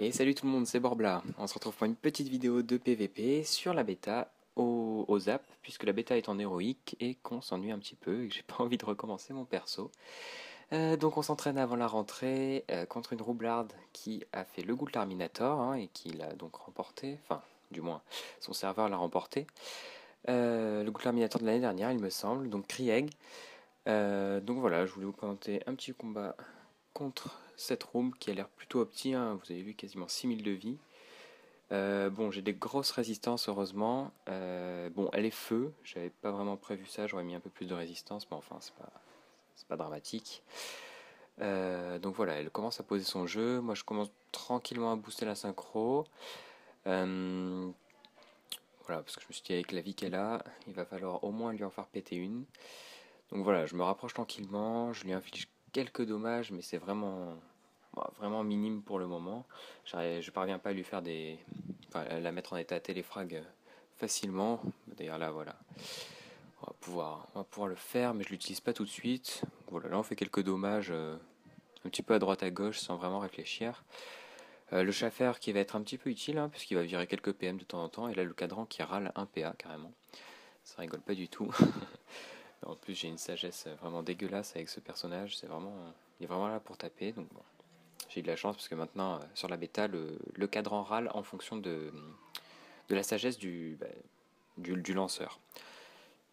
Et salut tout le monde, c'est Borbla. On se retrouve pour une petite vidéo de PVP sur la bêta au Zap, puisque la bêta est en héroïque et qu'on s'ennuie un petit peu et que j'ai pas envie de recommencer mon perso. Donc on s'entraîne avant la rentrée contre une roublarde qui a fait le goût de Terminator hein, et qui l'a donc remporté, enfin du moins son serveur l'a remporté. Le goût de Terminator de l'année dernière il me semble, donc Krieg. Donc voilà, je voulais vous présenter un petit combat contre cette room qui a l'air plutôt opti, hein. Vous avez vu quasiment 6000 de vie. Bon, j'ai des grosses résistances, heureusement. Bon, elle est feu. J'avais pas vraiment prévu ça. J'aurais mis un peu plus de résistance, mais enfin, c'est pas dramatique. Donc voilà, elle commence à poser son jeu. Moi, je commence tranquillement à booster la synchro. Euh, voilà, parce que je me suis dit, avec la vie qu'elle a, il va falloir au moins lui en faire péter une. Donc voilà, je me rapproche tranquillement. Je lui inflige quelques dommages, mais c'est vraiment, bah, vraiment minime pour le moment. Je parviens pas à lui faire enfin, à la mettre en état téléfrag facilement. D'ailleurs là, voilà, on va pouvoir le faire, mais je l'utilise pas tout de suite. Donc voilà, là on fait quelques dommages un petit peu à droite à gauche sans vraiment réfléchir. Le schaffer qui va être un petit peu utile, hein, puisqu'il va virer quelques PM de temps en temps, et là le cadran qui râle 1 PA carrément. Ça rigole pas du tout. En plus j'ai une sagesse vraiment dégueulasse avec ce personnage, il est vraiment là pour taper, donc bon. J'ai eu de la chance parce que maintenant, sur la bêta, le cadran râle en fonction de la sagesse du lanceur.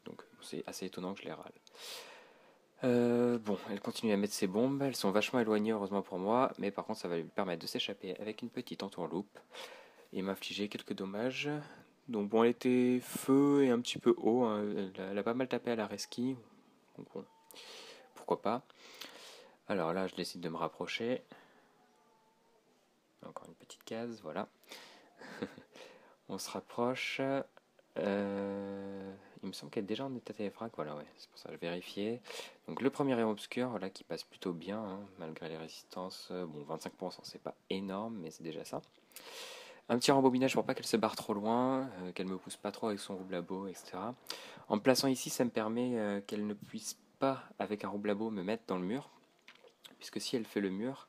Donc c'est assez étonnant que je les râle. Bon, elle continue à mettre ses bombes, elles sont vachement éloignées heureusement pour moi, mais par contre ça va lui permettre de s'échapper avec une petite entourloupe et m'infliger quelques dommages. Donc bon, elle était feu et un petit peu haut, hein. Elle a pas mal tapé à la rescue, donc bon, pourquoi pas. Alors là, je décide de me rapprocher. Encore une petite case, voilà. On se rapproche. Il me semble qu'elle est déjà en état téléphrac, voilà, ouais, c'est pour ça que je vérifiais. Donc le premier rayon obscur, voilà, qui passe plutôt bien, hein, malgré les résistances. Bon, 25%, c'est pas énorme, mais c'est déjà ça. Un petit rembobinage pour pas qu'elle se barre trop loin, qu'elle me pousse pas trop avec son rouble à bow, etc. En me plaçant ici, ça me permet qu'elle ne puisse pas, avec un rouble à bow, me mettre dans le mur, puisque si elle fait le mur,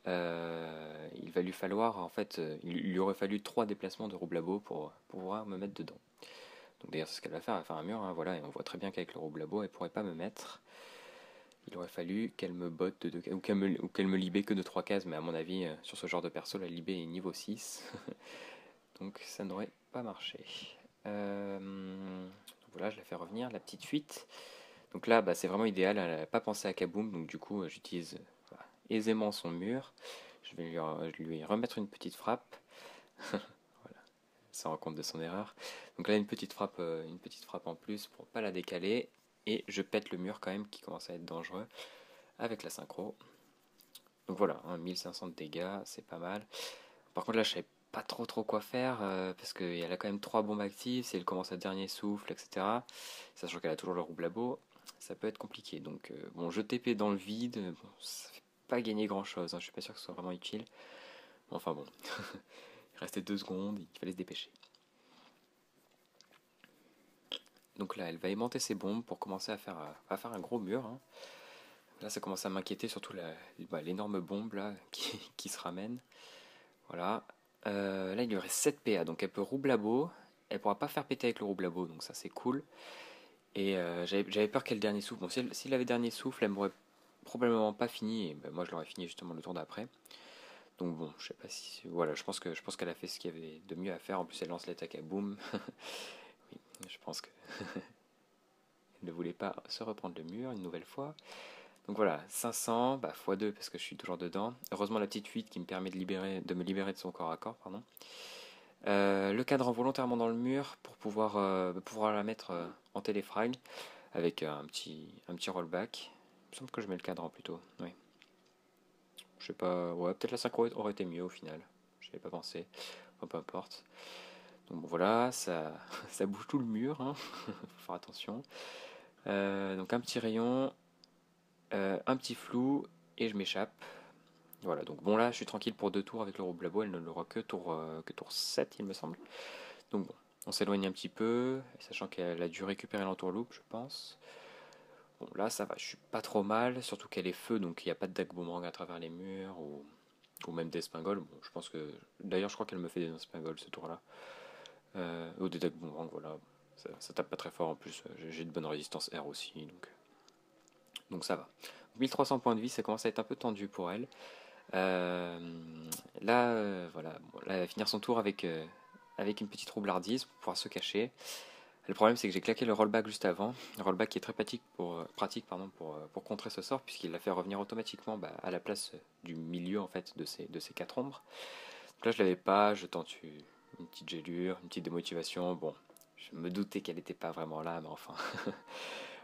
il va lui falloir, en fait, il lui aurait fallu 3 déplacements de rouble à bow pour pouvoir me mettre dedans. Donc d'ailleurs c'est ce qu'elle va faire, elle va faire un mur, hein, voilà, et on voit très bien qu'avec le rouble à bow, elle pourrait pas me mettre. Il aurait fallu qu'elle me botte de 2 cases, ou qu'elle me libère que de 3 cases, mais à mon avis, sur ce genre de perso, la libé est niveau 6. Donc ça n'aurait pas marché. Voilà, je la fais revenir, la petite fuite. Donc là, bah, c'est vraiment idéal, elle n'a pas pensé à Kaboom, donc du coup, j'utilise voilà, aisément son mur. Je vais lui remettre une petite frappe. Voilà, elle se rend compte de son erreur. Donc là, une petite frappe en plus pour pas la décaler. Et je pète le mur quand même qui commence à être dangereux avec la synchro. Donc voilà, hein, 1500 de dégâts, c'est pas mal. Par contre là, je savais pas trop quoi faire parce qu'elle a quand même 3 bombes actives. Si elle commence à dernier souffle, etc. Sachant qu'elle a toujours le rouble à beau, ça peut être compliqué. Donc bon, je TP dans le vide, bon, ça fait pas gagner grand chose. Hein, je suis pas sûr que ce soit vraiment utile. Enfin bon, il restait 2 secondes, il fallait se dépêcher. Donc là, elle va aimanter ses bombes pour commencer à faire un gros mur, hein. Là, ça commence à m'inquiéter, surtout l'énorme bombe là, qui se ramène. Voilà. Là, il lui reste 7 PA, donc elle peut roublabo. Elle pourra pas faire péter avec le roublabo, donc ça c'est cool. Et j'avais peur qu'elle dernier souffle. Bon, si elle avait dernier souffle, elle m'aurait probablement pas fini. Et ben, moi, je l'aurais fini justement le tour d'après. Donc bon, je sais pas si. Voilà, je pense qu'elle a fait ce qu'il y avait de mieux à faire. En plus, elle lance l'attaque à boom. Oui, je pense qu'elle ne voulait pas se reprendre le mur une nouvelle fois. Donc voilà, 500, bah, x2 parce que je suis toujours dedans. Heureusement la petite fuite qui me permet de me libérer de son corps à corps, pardon. Le cadran volontairement dans le mur pour pouvoir la mettre en téléfrag avec un petit rollback. Il me semble que je mets le cadran plutôt, oui. Je sais pas, ouais, peut-être la synchro aurait été mieux au final. Je avais pas pensé, enfin, peu importe. Donc bon, voilà, ça, ça bouge tout le mur, hein. Faut faire attention. Donc un petit rayon, un petit flou et je m'échappe. Voilà, donc bon là je suis tranquille pour 2 tours avec le rouble à bois, elle ne l'aura que tour 7 il me semble. Donc bon, on s'éloigne un petit peu, sachant qu'elle a dû récupérer l'entourloupe je pense. Bon là ça va, je suis pas trop mal, surtout qu'elle est feu donc il n'y a pas de dague boomerang à travers les murs ou même d'espingole. Bon, je pense que, d'ailleurs je crois qu'elle me fait des espingoles ce tour-là. Ou des decks boomerang, voilà. Ça tape pas très fort en plus, j'ai de bonne résistance R aussi, donc ça va. 1300 points de vie, ça commence à être un peu tendu pour elle. Euh, Là, voilà, bon, là, elle va finir son tour avec une petite roublardise pour pouvoir se cacher. Le problème, c'est que j'ai claqué le rollback juste avant. Le rollback qui est très pratique pour contrer ce sort, puisqu'il l'a fait revenir automatiquement à la place du milieu en fait de ces quatre ombres. Donc là, je l'avais pas, je tente une petite gélure, une petite démotivation. Bon, je me doutais qu'elle n'était pas vraiment là, mais enfin,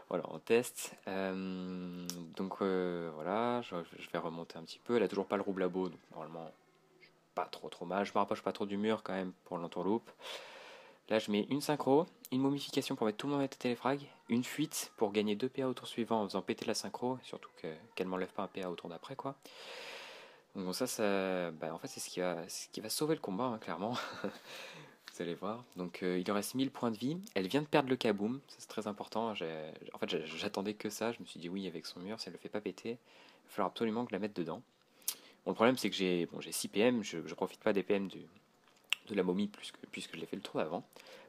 voilà, on teste. Voilà, je vais remonter un petit peu. Elle a toujours pas le rouble à beau, donc normalement, pas trop mal. Je me rapproche pas trop du mur quand même pour l'entourloupe. Là, je mets une synchro, une momification pour mettre tout le monde à téléfrag, une fuite pour gagner 2 PA au tour suivant en faisant péter la synchro, surtout qu'elle m'enlève pas un PA au tour d'après, quoi. Donc en fait, c'est ce qui va sauver le combat, hein, clairement. Vous allez voir. Donc, il lui reste 1000 points de vie. Elle vient de perdre le kaboom, ça c'est très important. En fait, j'attendais que ça. Je me suis dit oui, avec son mur, si elle le fait pas péter, il va falloir absolument que je la mette dedans. Bon, le problème, c'est que j'ai 6 PM, je profite pas des PM de la momie puisque je l'ai fait le tour d'avant.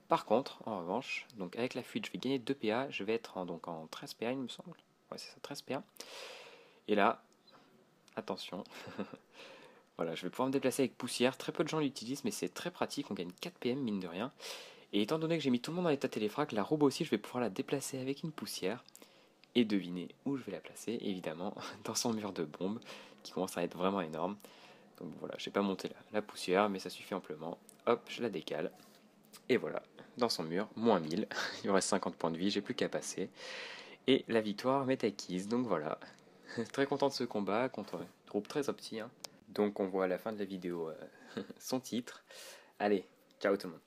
Par contre, en revanche, donc avec la fuite, je vais gagner 2 PA, je vais être en 13 PA, il me semble. Ouais, c'est ça, 13 PA. Et là, attention, voilà, je vais pouvoir me déplacer avec poussière. Très peu de gens l'utilisent, mais c'est très pratique, on gagne 4 PM, mine de rien. Et étant donné que j'ai mis tout le monde en état téléfrac, la robe aussi, je vais pouvoir la déplacer avec une poussière. Et deviner où je vais la placer, évidemment, dans son mur de bombe, qui commence à être vraiment énorme. Donc voilà, je n'ai pas monté la poussière, mais ça suffit amplement. Hop, je la décale. Et voilà, dans son mur, moins 1000. Il me reste 50 points de vie, j'ai plus qu'à passer. Et la victoire m'est acquise, donc voilà. Très content de ce combat contre un groupe très opti, hein. Donc on voit à la fin de la vidéo son titre. Allez, ciao tout le monde.